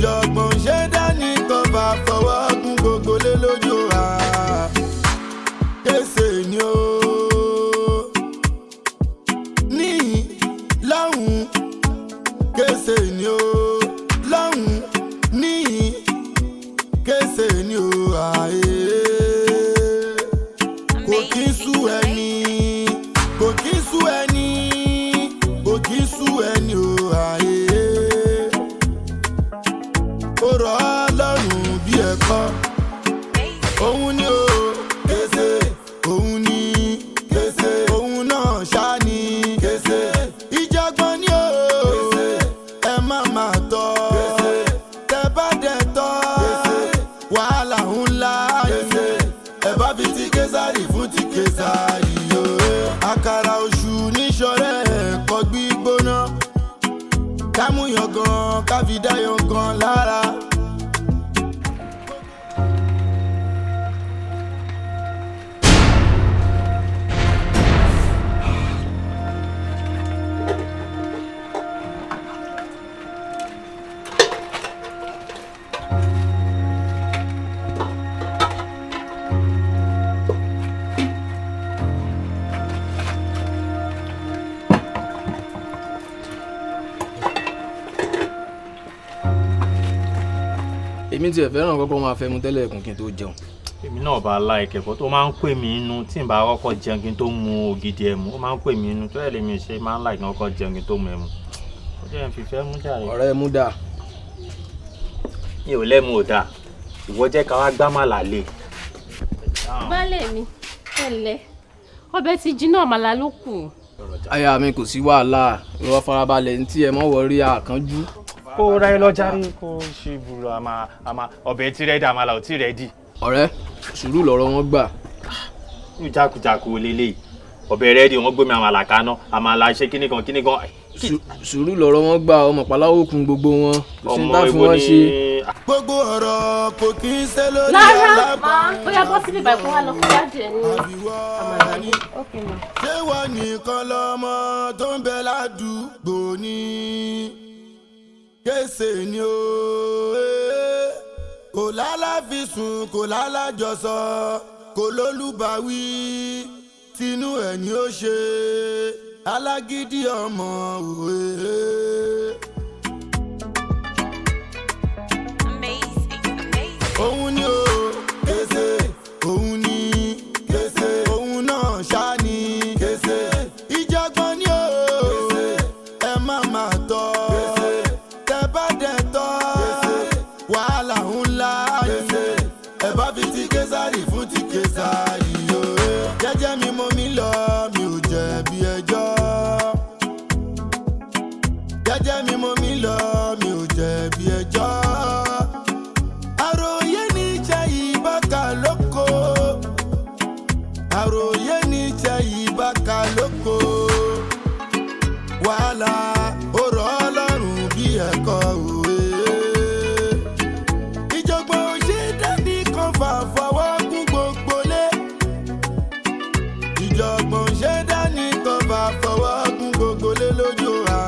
ìjọ̀gbọ̀n ṣe dání kan bá fọwọ́ gún gbogbo lé lójú wa. KESE ni ó ní lọ́hùn. KESE ni ó lọ́hùn ní KESE ni ó àyè. Kò kí sú ẹni, kò kí sú ẹni, kò kí sú ẹni ó àyè. Ó rọ̀ ọ́ lọ́rùn bí ẹ̀kọ́. Òun ni ó KESE, òun ni KESE, òun náà ṣá ni KESE. Ìjọ̀gbọ̀n ni ó ẹ má máa tọ́, tẹ bá dẹ̀ tọ́ wàhálà ńlá yìí. Ẹ bá fi ti Késárì fún ti Késárì o. Àkàrà oṣù níṣọ̀rẹ́ ẹ̀kọ́ gbígbóná. Ká mú yangan, ká fi dá yangan lára. Èmi ti ẹ̀ fẹ́ràn kọ́kọ́ máa fẹ́ mu tẹ́lẹ̀ ẹ̀kún kí n tó jẹun. Èmi náà bá like ẹ̀kọ́ tó máa ń pè mí inú tí n bá kọ́kọ́ jẹun kí n tó mu ògidì ẹ̀mú ó máa ń pè mí inú tó yẹ lèmi ṣe máa ń like kọ́kọ́ jẹun kí n tó mu ẹ̀mú. Ó jẹ́ n fìfẹ́ mú jàre. Ọ̀rẹ́ ẹ mú dà. Mi ò lẹ́mu ò dáa. Ìwọ jẹ́ ká wá gbá màlà lé. Baálé mi, ẹ̀lẹ́. Ọbẹ̀ ti jiná àmàlà ló kù. Aya mi kò sí wàhálà. Ìwọ farabalẹ̀ ní tí ẹ mọ̀ wọrí àkànjú. Kó ra ẹ lọ́jà rí kó ṣe burú àmà ọbẹ̀ tí rẹ́dí àmàlà ò tí rẹ́dí. Ọ̀rẹ́ sùúrù lọ̀rọ̀ wọn gbà. Ní jákujàku lélẹ̀ ọbẹ̀ rẹ́dí wọ́n gbé mi àmàlà kaná àmàlà ṣe kíní kan. Sùúrù lọ̀rọ̀ wọn gbà ọmọ pàláwò kun gbogbo wọn. Kò sí ní tá fi wọ́n ṣe. Gbogbo ọ̀rọ̀ kò kí ń ṣe lórí Lára máa bóyá bọ́ sílẹ̀ báyìí kó wá lọ fún jáde ní àmàlà ní. ṣé wọ́n nìkan lọ́mọ tó ń bẹ ládùúgbò ni KESE ni ó kò lálàfisùn kò lálàjọsọ kò lólùbáwí tinú ẹ̀ ni ó ṣe alágídí ọmọ òwe. Òun ni ó KESE, òun ni KESE, òun náà ṣá ni KESE. Ìjọ̀gbọ̀n ni ó ẹ má máa tọ́, tẹ bá dẹ̀ tọ́ wàhálà ńlá yìí. Ẹ bá fi ti Késárì fún ti Késárì o. Jẹ́jẹ́ mi mo mi lọ, mi ò jẹ̀bi ẹjọ́. Jẹ́jẹ́ mi mo mi lọ, mi ò jẹ̀bi ẹjọ́. Àròyé ní jẹ́ ìbáka lóko. Àròyé ní jẹ́ ìbáka lóko. Wàhálà ó rọ̀ ọ́ lọ́rùn bí ẹ̀kọ́ òwe. Ìjọ̀gbọ̀n ò ṣe dání kan fà fọwọ́ gún gbogbo lé. Ìjọ̀gbọ̀n ò ṣe dání kan fà fọwọ́ gún gbogbo lé lójú wa.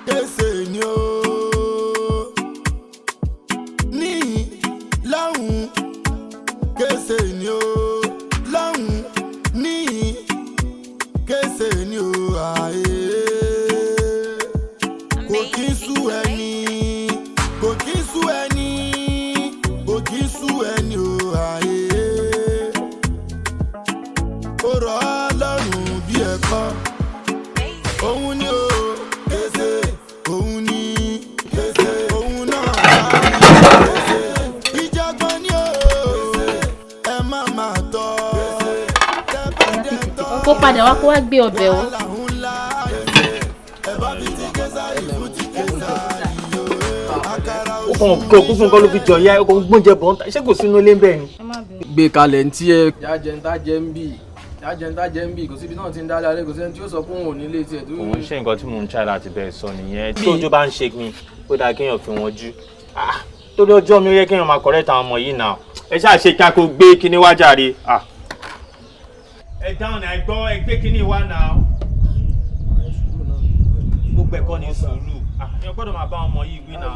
KESE ni ó ní lọ́hùn. KESE ni ó lọ́hùn ní KESE ni ó àyè. Kò kí sú ẹni, kò kí sú ẹni, kò kí sú ẹni ó àyè. Ó rọ̀ ọ́ lọ́rùn bí ẹ̀kọ́. Òun ni ó KESE, òun ni KESE, òun náà ṣá ni KESE. Ìjọ̀gbọ̀n ni ó ẹ má máa tọ́, tẹ bá dẹ̀ tọ́ Kó padà wá kó wá gbé ọbẹ̀ o. wàhálà ńlá ẹ bá fi ti Késárì fún ti Késárì o. Àkàrà Ó kàn kó kún fún nǹkan ló fi jọ ìyá ó kàn gbóúnjẹ bọ̀ ń ta ṣé kò sínú ilé ń bẹ̀ ni. Gbé kalẹ̀ ní tí ẹ. Jájẹ ń tájẹ ń bì. Jájẹ ń tájẹ ń bì. Kò síbi náà ti ń dálé alẹ́ kò sẹ́ni tí ó sọ pé òun ò nílé tiẹ̀ tó. Òun ṣe nǹkan tí mò ń ṣe láti bẹ̀rẹ̀ sọ nìyẹn tí ojú bá ń ṣe mi ó dáa kéèyàn fi wọn jú. Torí ọjọ́ mi ó yẹ kéèyàn máa correct àwọn ọmọ yìí náà ẹ ṣáà ṣe kí a kó gbé kíní wá jàre. Ẹ dáhùn náà ẹ gbọ́ ẹ gbé kíní wá náà. Gbogbo ẹ̀kọ́ ni sùúrù. Ẹ gbọ́dọ̀ máa bá ọmọ yìí gbé náà.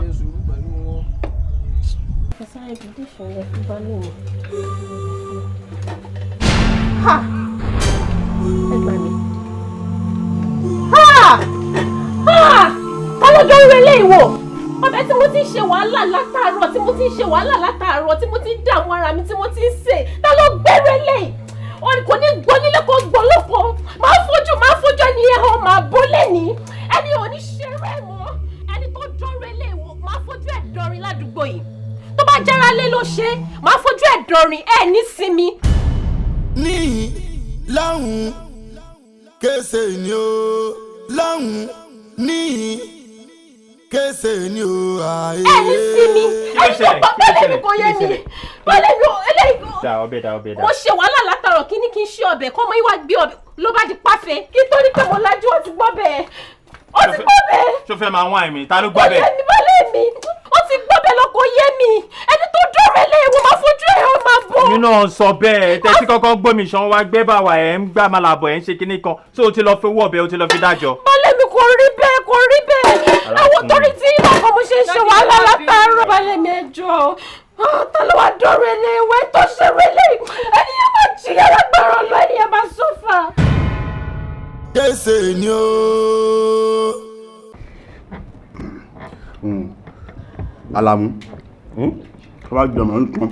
Expedition lẹ fi balẹ̀ mi. Ha! Ẹ gbà mí. Ha! Ha! Ta ló dán irú eléyìí wò? Ọbẹ̀ tí mo ti ń ṣe wàhálà látàárọ̀, tí mo ti ń ṣe wàhálà látàárọ̀, tí mo ti ń dààmú ara mi, tí mo ti ń sè. Ta ló gbẹ́rù eléyìí? Kò ní gbọ́ nílé kó gbọ́ lóko. Máa fojú ẹni yẹn hàn, máa bó lẹ́ni. Ẹni ò ní ṣeré ẹ̀ mọ́. Ẹni tó dánrú eléyìí wò, máa fojú ẹ̀ dọrin ládùúgbò yìí. Tó bá jára lé ló ṣe, máa fojú ẹ̀ dọrin ẹ̀ ní sinmi. Níyìn láhùn KESE ni ó láhùn níyìn KESE ni ó ààyè. Ẹni sinmi, ẹni tó gbọ́ bọ́lẹ̀ mi kò yé mi. Bọ́lẹ̀ mi ò eléyìí. Da ọbẹ̀ da. Mo ṣe wàhálà látàrọ̀ kí n ṣe ọbẹ̀ kọ́ mọ ìwà gbé ọbẹ̀ ló bá di páfẹ́ kí tó ní pé mo lajú ó ti gbọ́ bẹ́ẹ̀. Ó ti gbọ́ bẹ́ẹ̀. Ṣó fẹ́ máa wá ẹ̀mí? Ta ló gbọ́ bẹ́ẹ̀? Kò yé mi bọ́lẹ̀ mi. Ó ti gbọ́ bẹ́ẹ̀ lọ kò yé mi. Ẹni tó dọ̀rọ̀ eléyìí máa fojú ẹ̀ ó máa bọ̀. Mi náà sọ bẹ́ẹ̀ tẹ́tí kọ́kọ́ gbómi ṣan wá gbé bá wa ẹ̀ ń gbá máa làbọ̀ ẹ̀ ń ṣe kinní kan tó o ti lọ fi owó ọbẹ̀ o ti lọ fi dájọ́. Bọ́lẹ̀ mi kò rí bẹ́ẹ̀ kò rí bẹ́ẹ̀. Àwọn torí tí ìmọ̀ kan mo ṣe ń ṣe wàhálà látàárọ̀. Bọ́lẹ̀ mi ẹjọ́ ta ló wá dọ̀rọ̀ eléyìí wẹ́ tó ṣeré eléyìí. Ẹni yẹn máa jìyà lágbára lọ ẹni yẹn máa sọ́fà. KESE ni ó. Alamu ọba jọmọ nǹkan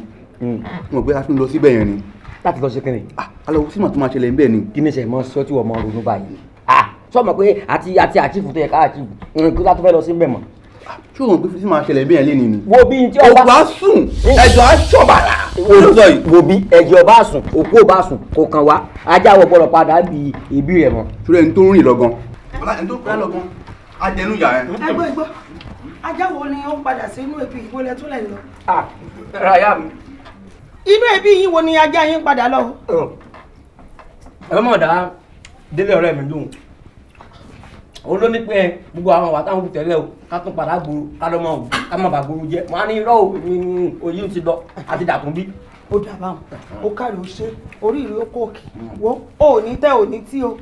mo gbé aṣọ lọ síbẹ̀ yẹn ni. láti lọ ṣe kí ni. alọ sí màá tó máa ṣẹlẹ̀ níbẹ̀ ni. kí ni ṣe mọ sọ tí wọ́n máa ronú báyìí. sọ ma pé àti àchífù tó yẹ ká àchífù kí látó fẹ́ lọ sí bẹ̀ mọ́. ṣé o mọ̀ pé sí máa ṣẹlẹ̀ níbẹ̀ yẹn lé ni ni. wo bí n tí ọba òkú á sùn ẹjọ́ á ṣọ̀bàrà. wo bí ẹjọ́ bá sùn òkú ò bá sùn kò kàn wá ajá wọ gbọ́dọ̀ padà bí ibi rẹ̀ mọ́. ṣùgbọ́n ẹni tó ń rìn lọ́gán. ẹni tó ń rìn lọ́gán ajẹnuyà ẹ. Ẹgbọ́ ajá wo ni ó ń padà sí inú ẹbí ìwọ lẹ tún lẹ̀ lọ. raya mi. Inú ẹbí yín wo ni ajá yín padà lọ. ẹ mọ̀ dá délé ọ̀rẹ́ mi lóhùn òun ló ní pé gbogbo àwọn wà táwọn tẹ̀lé o ká tún padà gbòòrò ká lọ́ mọ̀ òun ká má bàa gbòòrò jẹ́ wọn á ní irọ́ òyìn ti lọ àti dàtún bí. Ó dàbà ó kárí ó ṣe orí ìlú kò kì wọ́n ò ní tẹ́ ò ní tí o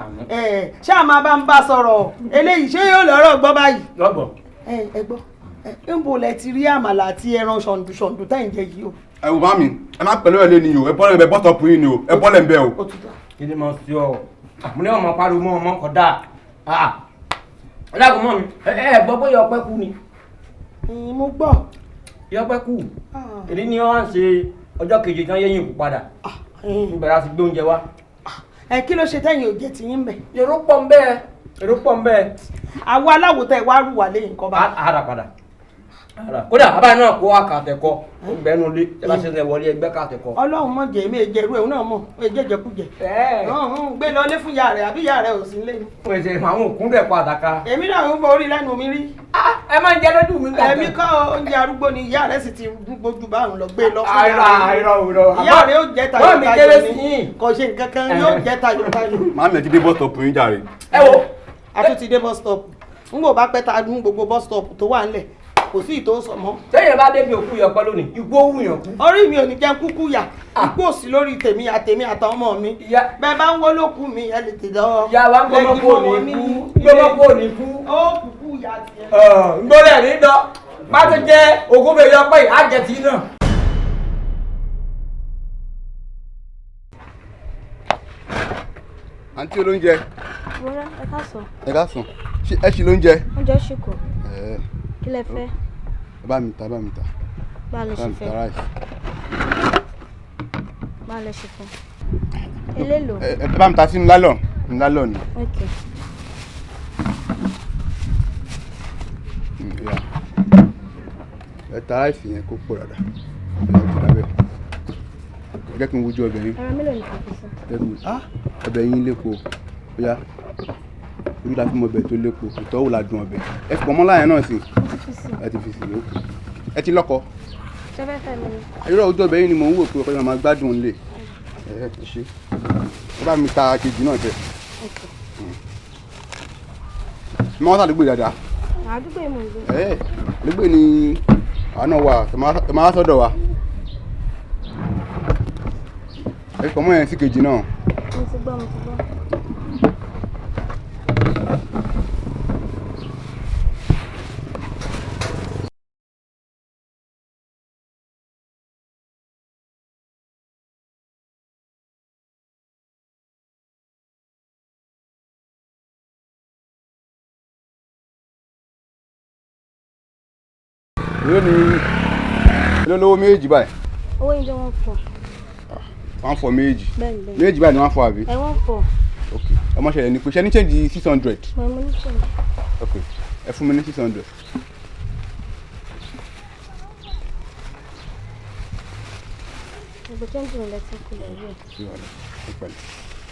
ṣé a máa bá ń bá sọ̀rọ̀ eléyìí ṣé yóò lọ́rọ̀ gbọ́ báyìí. lọ́gbọ̀n. ẹ gbọ́ níbo lẹ ti rí àmàlà àti ẹran ṣọ̀ǹdù tẹ́ ń jẹ yìí o. ẹ wò bá mi ẹ má pẹ̀lú ẹ̀ lé ni o ẹ bọ́lẹ̀ ń bẹ bọ́tọ̀pù yìí ni o ẹ bọ́lẹ̀ ń bẹ o. kí ni mo fi ọ mo ní ọmọ pariwo mọ ọmọ kọ dáa ọlọ́gùn mọ́ mi ẹ gbọ́ pé yọpẹ́ kú ni. Mo gbọ́. yọpẹ́ kú èdè ni wọ́n á ṣe ọjọ́ kejì tán yẹ́yìn kú padà níbẹ̀rẹ̀ àti gbé oúnjẹ wá. Kí ló ṣe tẹ́yìn òjẹ́ tí yín bẹ̀. èrò pọ̀ ń bẹ́ẹ̀. Àwọn aláwo tẹ wá rù wà lẹ́yìn kọ́ bá. àrà padà kódà bàbá náà kó àkàtẹ̀kọ ìgbẹ́nu lé ẹ bá ṣe ń wọlé ẹgbẹ́ kàtẹ̀kọ. Ọlọ́run mọ̀ jẹ́ èmi èjẹ̀rú ẹ̀ náà mọ̀ èjẹ̀jẹ̀kújẹ. Gbé lọ lé fún ìyá rẹ̀ àbí ìyá rẹ̀ ò sí lé. pèsè àwọn òkú rẹ̀ pa àtàkà. Èmi náà ń borí lẹ́nu mi rí. ẹ máa ń jẹ lójú mi gbàgbọ́. Èmi kọ́ oúnjẹ arúgbó ni ìyá rẹ̀ sì ti gbójú báwọn lọ gbé lọ fún àìrọ̀ ìyá rẹ̀ ó jẹ́ tayọ̀ ní kò ṣe nǹkan kan yóò jẹ́ tayọ̀. máa mi ẹ ti dé bọ́tọ̀pù yín jàre. ẹ wo a tún ti dé bus stop n kò bá pẹ́ ta ní gbogbo bus stop tó wà nílẹ̀ kò sí ìtò sọ mọ́. sẹ́yìn bá débi òkú yọpẹ́ lónìí igbó wùyàn kú. Orí mi ò ní jẹ́ kúkú yà igbó òsì lórí tèmi àtàwọn ọmọ mi. Bẹ́ẹ̀ bá ń wọ́ lókù mi ẹ lè tètè lọ. ìyá wa ń gbọ́mọ́ kó ní kú. Ó kúkú yà tiẹ̀. ngbọ́dọ̀ ní dán bá tó jẹ́ ogún bẹ̀ yọpẹ́ yìí á jẹ tì í náà. àǹtí olóúnjẹ. Bọ́lá ẹ ká sọ. ẹ ká sùn ẹ ṣì lóúnjẹ. Oúnjẹ ṣì kù. Kí lẹ fẹ́? bá mi ta. Bá a lè ṣe fẹ́. rice. Bá a lè ṣe fẹ́. Eléèlò. ẹ bá mi ta sínú lálọ́ ni. Ok. ẹ ta rice yẹn kó pọ̀ dáadáa ẹ ti dábẹ́ jẹ́ kí n wojú ọbẹ̀ yín. Ẹran mélòó ni kò fi sí? ọbẹ̀ yín lépo bóyá orí la fi mọ ọbẹ̀ tó lépo ìtọ́wò la dùn ọbẹ̀ ẹ fi pọ̀nmọ́ láyẹn náà sí ẹ ti fi sí lóko ẹ ti lọ́kọ. Ṣé fẹ́ fẹ́ mi ni? irú ojú ọbẹ̀ yín ni mò ń wò pé ọkọ yẹn máa gbádùn lè ẹ ṣe ẹ bá mi ta kejì náà tẹ. ẹ máa wá sàdúgbò dáadáa. Àdúgbò yìí mò ń gbé. àdúgbò ni àwa náà wà ẹ máa wá sọ́dọ̀ wa ẹ fi pọ̀nmọ́ yẹn sí kejì náà. Mo ti gbọ́. Èló lówó méjì báyìí. Owó yín jẹ́ 1.4. 1.4 méjì. Bẹ́ẹ̀ni. Méjì báyìí ni 1.4 àbí? 1.4. Ok. Ọmọ ṣẹlẹ̀ ni pé ṣe ní change 600. Mo ní change. Ok. Ẹ fún mi ní 600. Gbogbo change mi lẹ ti kú lọ yìí.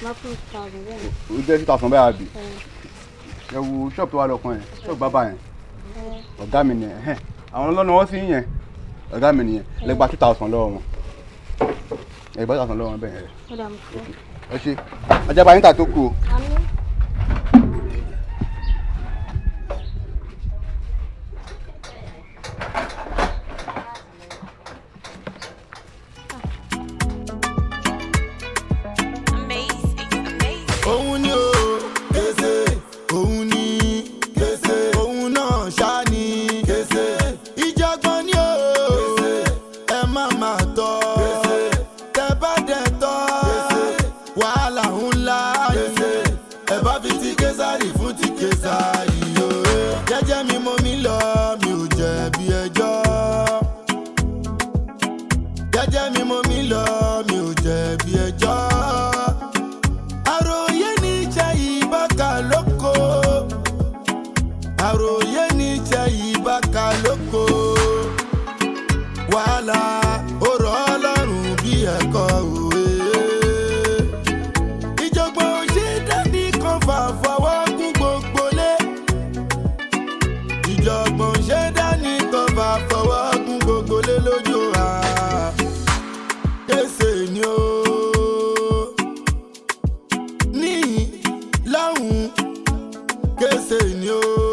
Má fún 2,000 bẹ́ẹ̀. Ó jẹ́ 2,000 báyìí àbí? Ẹ wo ṣọ́ọ̀bù tó wà lọ́kàn yẹn, ṣọ́ọ̀bù bàbá yẹn. Ọ̀gá mi nìyẹn. Àwọn ọlọ́nà wọ́n sí yẹn. Ọ̀gá mi nìyẹn. Lẹ gba 2,000 lọ́wọ́ wọn. Ẹ gba 2,000 lọ́wọ́ wọn bẹ́ẹ̀ yẹn. Ó dà mí fún. Ẹ ṣe. Ajá bá yín tà tó kù o. Àmín. Òun ni o, KESE, òun ni KESE, òun náà ṣá ni KESE. Ìjọ̀gbọ̀n ni o, KESE, ẹ má máa tọ́, KESE, tẹ bá dẹ̀ tọ́, KESE, wàhálà ńlá KESE, ẹ bá fi ti Késárì fún ti Késárì o. Jẹ́jẹ́ mi mo mi lọ, mi ò jẹ̀bi ẹjọ́. Jẹ́jẹ́ mi mo mi lọ, mi ò jẹ̀bi ẹjọ́. Àròyé ní jẹ́ ìbáka lóko. Wàhálà ó rọ̀ Ọlọ́run bí ẹ̀kọ́ òwe. Ìjọ̀gbọ̀n òṣè dání kan fà fọwọ́ kún gbogbo lé. Ìjọ̀gbọ̀n òṣè dání kan fà fọwọ́ kún gbogbo lé lójú wa. KESE ni ó ní lọ́hùn. KESE ni ó.